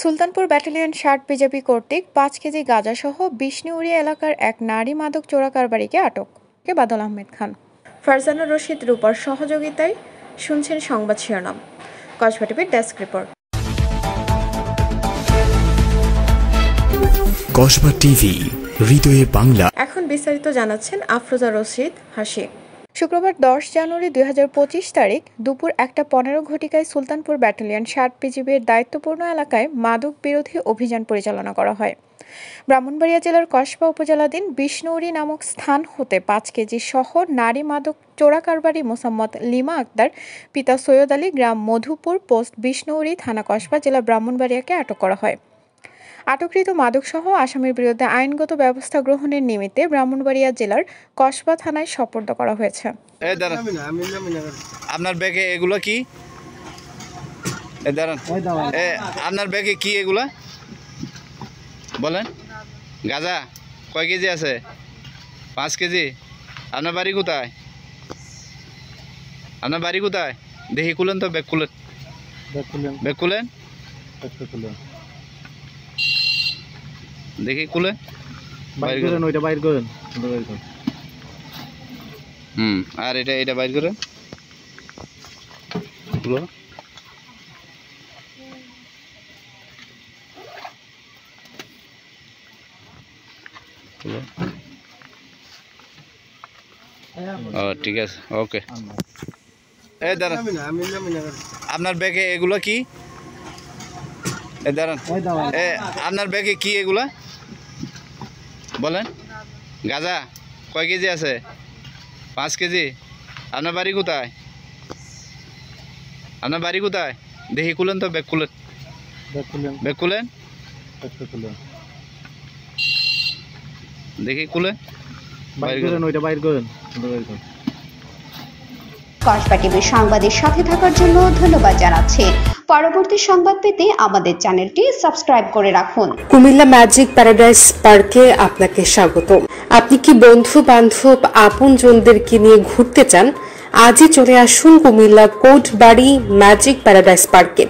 Sultanpur battalion ৬০ BJP কর্তৃক ৫ KG গাঁজাসহ বিষ্ণুউড়ি এলাকার এক নারী মাদক চোরা কারবারিকে আটক বাদল আহমেদ খান। ফারজানা রশিদ রূপার সহযোগিতায় শুনছেন সংবাদ শিরোনাম। কসবা টিভির ডেস্ক রিপোর্ট। কসবা টিভি, হৃদয়ে বাংলা। এখন বিস্তারিত জানাচ্ছেন আফরোজা রশিদ হাসি। শুক্রবার ১০ জানুয়ারি ২০২৫ তারিখ দুপুর ১:১৫ ঘটিকায় সুলতানপুর ব্যাটালিয়ন ৬০ বিজিবির দায়িত্বপূর্ণ এলাকায় মাদক বিরোধী অভিযান পরিচালনা করা হয়। ব্রাহ্মণবাড়িয়া জেলার কসবা উপজেলাধীন বিষ্ণুউড়ি নামক স্থান হতে ৫ কেজি সহ নারী মাদক চোরা কারবারি মোসাম্মদ লিমা আক্তার, পিতা সৈয়দ আলী, গ্রাম মধুপুর, পোস্ট বিষ্ণুউড়ি, থানা কসবা, জেলা ব্রাহ্মণবাড়িয়াকে আটক করা হয়। আটককৃত মাদকসহ আসামির বিরুদ্ধে আইনগত ব্যবস্থা গ্রহণের নিমিত্তে ব্রাহ্মণবাড়িয়া জেলার কসবা থানায় সোপর্দ করা হয়েছে। আপনার ব্যাগে এগুলো কি? আপনার ব্যাগে কি এগুলা বলেন? গাঁজা কয় কেজি আছে? ৫ কেজি। আপনার বাড়ি কোথায়? আপনার বাড়ি কোথায়? দেখি খুলেন তো, ব্যাগ খুলেন, ব্যাগ খুলেন, দেখি খুলে বাইর করেন, ওইটা বাইর করেন। আর এটা বাইর করেন। ও ঠিক আছে, ওকে। এই দাঁড়ান, আপনার ব্যাগে এগুলো কি? দাঁড়ান, আপনার ব্যাগে কি এগুলা বলেন? গাঁজা কয় কেজি আছে? ৫ কেজি। আপনার বাড়ি কোথায়? আপনার বাড়ি কোথায়? দেখি খুলেন তো, ব্যাগ খুলেন, ব্যাগ খুলেন, দেখি খুলেন, বাইর করেন, ওইটা বাইর করেন। কসবা টিভির সংবাদের সাথে থাকার জন্য ধন্যবাদ জানাচ্ছি। পরবর্তী সংবাদ পেতে আমাদের চ্যানেলটি সাবস্ক্রাইব করে রাখুন। কুমিল্লা ম্যাজিক প্যারাডাইস পার্কে আপনাকে স্বাগত। আপনি কি বন্ধু বান্ধব আপনজনদেরকে নিয়ে ঘুরতে চান? আজই চলে আসুন কুমিল্লা কোটবাড়ি ম্যাজিক প্যারাডাইস পার্কে।